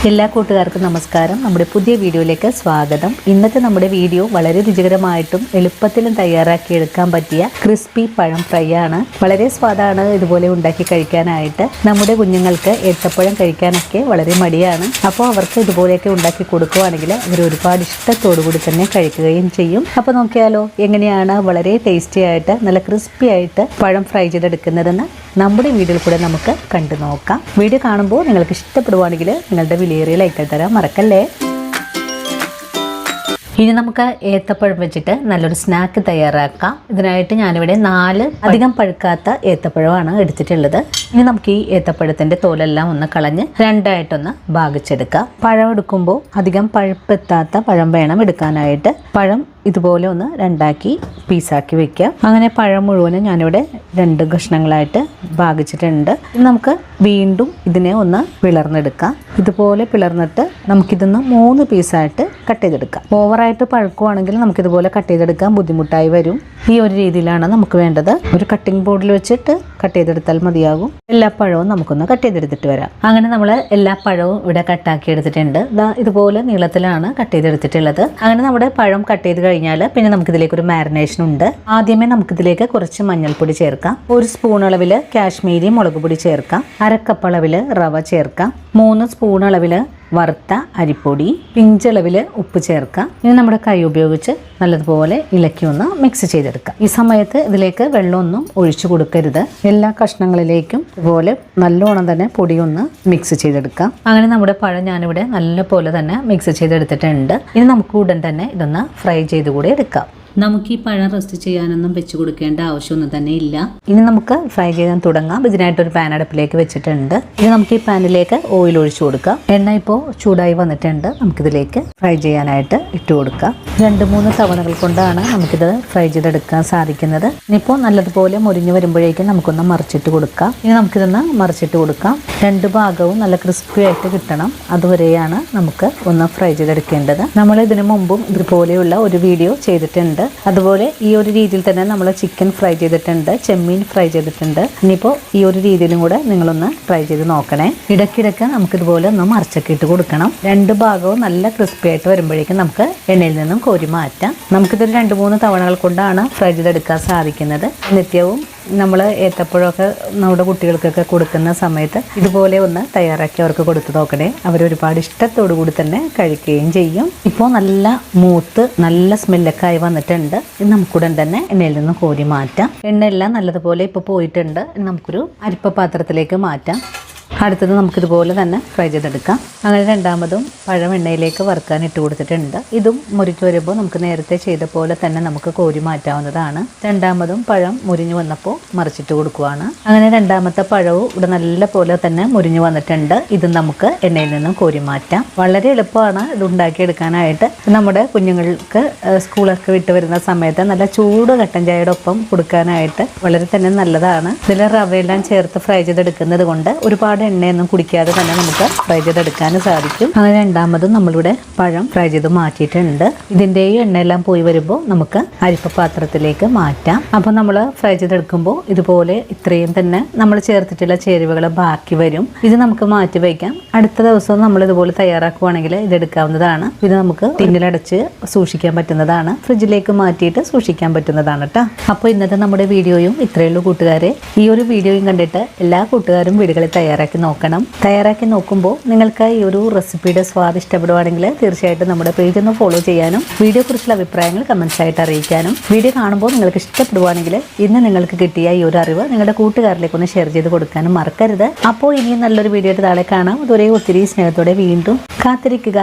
എല്ലാ കൂട്ടുകാർക്കും നമസ്കാരം. നമ്മുടെ പുതിയ വീഡിയോയിലേക്ക് സ്വാഗതം. ഇന്നത്തെ നമ്മുടെ വീഡിയോ വളരെ രുചികരമായിട്ടും എളുപ്പത്തിലും തയ്യാറാക്കി എടുക്കാൻ പറ്റിയ ക്രിസ്പി പഴം ഫ്രൈ ആണ്. വളരെ സ്വാദാണ് ഇതുപോലെ ഉണ്ടാക്കി കഴിക്കാനായിട്ട്. നമ്മുടെ കുഞ്ഞുങ്ങൾക്ക് ഏത്തപ്പഴം കഴിക്കാനൊക്കെ വളരെ മടിയാണ്. അപ്പോൾ അവർക്ക് ഇതുപോലെയൊക്കെ ഉണ്ടാക്കി കൊടുക്കുകയാണെങ്കിൽ അവർ ഒരുപാട് ഇഷ്ടത്തോടു കൂടി തന്നെ കഴിക്കുകയും ചെയ്യും. അപ്പോൾ നോക്കിയാലോ എങ്ങനെയാണ് വളരെ ടേസ്റ്റി ആയിട്ട് നല്ല ക്രിസ്പി ആയിട്ട് പഴം ഫ്രൈ ചെയ്തെടുക്കുന്നതെന്ന് നമ്മുടെ വീഡിയോയിൽ കൂടെ നമുക്ക് കണ്ടു നോക്കാം. വീഡിയോ കാണുമ്പോൾ നിങ്ങൾക്ക് ഇഷ്ടപ്പെടുവാണെങ്കിൽ നിങ്ങളുടെ വിലയേറിയ ലൈക്ക് തരാൻ മറക്കല്ലേ. ഇനി നമുക്ക് ഏത്തപ്പഴം വെച്ചിട്ട് നല്ലൊരു സ്നാക്ക് തയ്യാറാക്കാം. ഇതിനായിട്ട് ഞാനിവിടെ 4 അധികം പഴുക്കാത്ത ഏത്തപ്പഴമാണ് എടുത്തിട്ടുള്ളത്. ഇനി നമുക്ക് ഈ ഏത്തപ്പഴത്തിന്റെ തോലെല്ലാം ഒന്ന് കളഞ്ഞ് രണ്ടായിട്ടൊന്ന് ഭാഗിച്ചെടുക്കാം. പഴം എടുക്കുമ്പോൾ അധികം പഴുപ്പെത്താത്ത പഴം വേണം എടുക്കാനായിട്ട്. പഴം ഇതുപോലെ ഒന്ന് രണ്ടാക്കി പീസാക്കി വെക്കാം. അങ്ങനെ പഴം മുഴുവനും ഞാനിവിടെ 2 കഷ്ണങ്ങളായിട്ട് ഭാഗിച്ചിട്ടുണ്ട്. നമുക്ക് വീണ്ടും ഇതിനെ ഒന്ന് പിളർന്നെടുക്കാം. ഇതുപോലെ പിളർന്നിട്ട് നമുക്കിതൊന്ന് 3 പീസായിട്ട് കട്ട് ചെയ്തെടുക്കാം. ഓവറായിട്ട് പഴുക്കുവാണെങ്കിൽ നമുക്കിതുപോലെ കട്ട് ചെയ്തെടുക്കാൻ ബുദ്ധിമുട്ടായി വരും. ഈ ഒരു രീതിയിലാണ് നമുക്ക് വേണ്ടത്. ഒരു കട്ടിംഗ് ബോർഡിൽ വെച്ചിട്ട് കട്ട് ചെയ്തെടുത്താൽ മതിയാകും. എല്ലാ പഴവും നമുക്കൊന്ന് കട്ട് ചെയ്തെടുത്തിട്ട് വരാം. അങ്ങനെ നമ്മൾ എല്ലാ പഴവും ഇവിടെ കട്ടാക്കി എടുത്തിട്ടുണ്ട്. ഇതുപോലെ നീളത്തിലാണ് കട്ട് ചെയ്തെടുത്തിട്ടുള്ളത്. അങ്ങനെ നമ്മുടെ പഴം കട്ട് ചെയ്ത് കഴിഞ്ഞാൽ പിന്നെ നമുക്കിതിലേക്ക് ഒരു മാരിനേഷൻ ഉണ്ട്. ആദ്യമേ നമുക്കിതിലേക്ക് കുറച്ച് മഞ്ഞൾപ്പൊടി ചേർക്കാം. 1 സ്പൂൺ അളവിൽ കാശ്മീരി മുളക് പൊടി ചേർക്കാം. 1/2 കപ്പ് അളവിൽ റവ ചേർക്കാം. 3 സ്പൂൺ അളവിൽ വറുത്ത അരിപ്പൊടി, പിഞ്ചളവിൽ ഉപ്പ് ചേർക്കാം. ഇനി നമ്മുടെ കൈ ഉപയോഗിച്ച് നല്ലതുപോലെ ഇളക്കി ഒന്ന് മിക്സ് ചെയ്തെടുക്കാം. ഈ സമയത്ത് ഇതിലേക്ക് വെള്ളമൊന്നും ഒഴിച്ചു കൊടുക്കരുത്. എല്ലാ കഷ്ണങ്ങളിലേക്കും ഇതുപോലെ നല്ലോണം തന്നെ പൊടിയൊന്ന് മിക്സ് ചെയ്തെടുക്കാം. അങ്ങനെ നമ്മുടെ പഴം ഞാനിവിടെ നല്ലപോലെ തന്നെ മിക്സ് ചെയ്തെടുത്തിട്ടുണ്ട്. ഇനി നമുക്ക് ഉടൻ തന്നെ ഇതൊന്ന് ഫ്രൈ ചെയ്ത് കൂടി എടുക്കാം. നമുക്ക് ഈ പഴം റെസ്റ്റ് ചെയ്യാനൊന്നും വെച്ച് കൊടുക്കേണ്ട ആവശ്യമൊന്നും തന്നെ ഇല്ല. ഇനി നമുക്ക് ഫ്രൈ ചെയ്യാൻ തുടങ്ങാം. ഇതിനായിട്ടൊരു പാൻ അടുപ്പിലേക്ക് വെച്ചിട്ടുണ്ട്. ഇനി നമുക്ക് ഈ പാനിലേക്ക് ഓയിൽ ഒഴിച്ചു കൊടുക്കാം. എണ്ണ ഇപ്പോൾ ചൂടായി വന്നിട്ടുണ്ട്. നമുക്കിതിലേക്ക് ഫ്രൈ ചെയ്യാനായിട്ട് ഇട്ട് കൊടുക്കാം. 2-3 തവണകൾ കൊണ്ടാണ് നമുക്കിത് ഫ്രൈ ചെയ്തെടുക്കാൻ സാധിക്കുന്നത്. ഇനിയിപ്പോൾ നല്ലതുപോലെ മുരിഞ്ഞു വരുമ്പോഴേക്കും നമുക്കൊന്ന് മറിച്ചിട്ട് കൊടുക്കാം. ഇനി നമുക്കിതൊന്ന് മറിച്ചിട്ട് കൊടുക്കാം. 2 ഭാഗവും നല്ല ക്രിസ്പി ആയിട്ട് കിട്ടണം. അതുവരെയാണ് നമുക്ക് ഒന്ന് ഫ്രൈ ചെയ്തെടുക്കേണ്ടത്. നമ്മൾ ഇതിനു മുമ്പും ഇതുപോലെയുള്ള ഒരു വീഡിയോ ചെയ്തിട്ടുണ്ട്. അതുപോലെ ഈ ഒരു രീതിയിൽ തന്നെ നമ്മൾ ചിക്കൻ ഫ്രൈ ചെയ്തിട്ടുണ്ട്, ചെമ്മീൻ ഫ്രൈ ചെയ്തിട്ടുണ്ട്. ഇനിയിപ്പോൾ ഈ ഒരു രീതിയിലും കൂടെ നിങ്ങളൊന്ന് ട്രൈ ചെയ്ത് നോക്കണേ. ഇടയ്ക്കിടയ്ക്ക് നമുക്കിതുപോലെ ഒന്ന് മറിച്ചൊക്കെ ഇട്ട് കൊടുക്കണം. 2 ഭാഗവും നല്ല ക്രിസ്പി ആയിട്ട് വരുമ്പോഴേക്കും നമുക്ക് എണ്ണയിൽ നിന്നും കോരി മാറ്റാം. നമുക്കിതൊരു 2-3 തവണകൾ കൊണ്ടാണ് ഫ്രൈ ചെയ്തെടുക്കാൻ സാധിക്കുന്നത്. നിത്യവും നമ്മൾ ഏത്തപ്പഴമൊക്കെ നമ്മുടെ കുട്ടികൾക്കൊക്കെ കൊടുക്കുന്ന സമയത്ത് ഇതുപോലെ ഒന്ന് തയ്യാറാക്കി അവർക്ക് കൊടുത്തു നോക്കണേ. അവരൊരുപാട് ഇഷ്ടത്തോടു കൂടി തന്നെ കഴിക്കുകയും ചെയ്യും. ഇപ്പോൾ നല്ല മൂത്ത് നല്ല സ്മെല്ലൊക്കെ ആയി വന്നിട്ടുണ്ട്. നമുക്കുടൻ തന്നെ എണ്ണയിൽ നിന്ന് കോരി മാറ്റാം. എണ്ണയെല്ലാം നല്ലതുപോലെ ഇപ്പോൾ പോയിട്ടുണ്ട്. നമുക്കൊരു അരിപ്പ പാത്രത്തിലേക്ക് മാറ്റാം. അടുത്തത് നമുക്കിതുപോലെ തന്നെ ഫ്രൈ ചെയ്തെടുക്കാം. അങ്ങനെ രണ്ടാമതും പഴം എണ്ണയിലേക്ക് വറുക്കാൻ ഇട്ട് കൊടുത്തിട്ടുണ്ട്. ഇതും മുരിഞ്ഞു വരുമ്പോൾ നമുക്ക് നേരത്തെ ചെയ്ത പോലെ തന്നെ നമുക്ക് കോരി മാറ്റാവുന്നതാണ്. രണ്ടാമതും പഴം മുരിഞ്ഞു വന്നപ്പോൾ മറിച്ചിട്ട് കൊടുക്കുകയാണ്. അങ്ങനെ രണ്ടാമത്തെ പഴവും ഇവിടെ നല്ല പോലെ തന്നെ മുരിഞ്ഞു വന്നിട്ടുണ്ട്. ഇത് നമുക്ക് എണ്ണയിൽ നിന്നും കോരി മാറ്റാം. വളരെ എളുപ്പമാണ് ഇത് ഉണ്ടാക്കിയെടുക്കാനായിട്ട്. നമ്മുടെ കുഞ്ഞുങ്ങൾക്ക് സ്കൂളൊക്കെ വിട്ട് വരുന്ന സമയത്ത് നല്ല ചൂട് കട്ടൻ ചായയുടെ ഒപ്പം കൊടുക്കാനായിട്ട് വളരെ തന്നെ നല്ലതാണ്. ഇതിൽ റവയെല്ലാം ചേർത്ത് ഫ്രൈ ചെയ്തെടുക്കുന്നത് കൊണ്ട് ഒരുപാട് എണ്ണയൊന്നും കുടിക്കാതെ തന്നെ നമുക്ക് ഫ്രൈ ചെയ്തെടുക്കാനും സാധിക്കും. അങ്ങനെ രണ്ടാമതും നമ്മളിവിടെ പഴം ഫ്രൈ ചെയ്ത് മാറ്റിയിട്ടുണ്ട്. ഇതിൻ്റെയും എണ്ണയെല്ലാം പോയി വരുമ്പോൾ നമുക്ക് അരിപ്പ പാത്രത്തിലേക്ക് മാറ്റാം. അപ്പോൾ നമ്മൾ ഫ്രൈ ചെയ്തെടുക്കുമ്പോൾ ഇതുപോലെ ഇത്രയും തന്നെ നമ്മൾ ചേർത്തിട്ടുള്ള ചേരുവകൾ ബാക്കി വരും. ഇത് നമുക്ക് മാറ്റി വയ്ക്കാം. അടുത്ത ദിവസം നമ്മൾ ഇതുപോലെ തയ്യാറാക്കുവാണെങ്കിൽ ഇതെടുക്കാവുന്നതാണ്. ഇത് നമുക്ക് ടിന്നിലടച്ച് സൂക്ഷിക്കാൻ പറ്റുന്നതാണ്. ഫ്രിഡ്ജിലേക്ക് മാറ്റിയിട്ട് സൂക്ഷിക്കാൻ പറ്റുന്നതാണ് കേട്ടോ. അപ്പോൾ ഇന്നത്തെ നമ്മുടെ വീഡിയോയും ഇത്രയുള്ളൂ കൂട്ടുകാരെ. ഈ ഒരു വീഡിയോയും കണ്ടിട്ട് എല്ലാ കൂട്ടുകാരും വീടുകളിൽ തയ്യാറാക്കി നോക്കണം. തയ്യാറാക്കി നോക്കുമ്പോൾ നിങ്ങൾക്ക് ഈ ഒരു റെസിപ്പിയുടെ സ്വാദ് ഇഷ്ടപ്പെടുവാണെങ്കിൽ തീർച്ചയായിട്ടും നമ്മുടെ പേജ് ഒന്ന് ഫോളോ ചെയ്യാനും വീഡിയോ കുറിച്ചുള്ള അഭിപ്രായങ്ങൾ കമൻസ് ആയിട്ട് അറിയിക്കാനും, വീഡിയോ കാണുമ്പോൾ നിങ്ങൾക്ക് ഇഷ്ടപ്പെടുവാണെങ്കിൽ ഇന്ന് നിങ്ങൾക്ക് കിട്ടിയ ഈ ഒരു അറിവ് നിങ്ങളുടെ കൂട്ടുകാരിലേക്ക് ഒന്ന് ഷെയർ ചെയ്ത് കൊടുക്കാനും മറക്കരുത്. അപ്പോൾ ഇനിയും നല്ലൊരു വീഡിയോ ആയിട്ട് താഴെ കാണാം. അതുവരെ ഒത്തിരി സ്നേഹത്തോടെ വീണ്ടും കാത്തിരിക്കുക.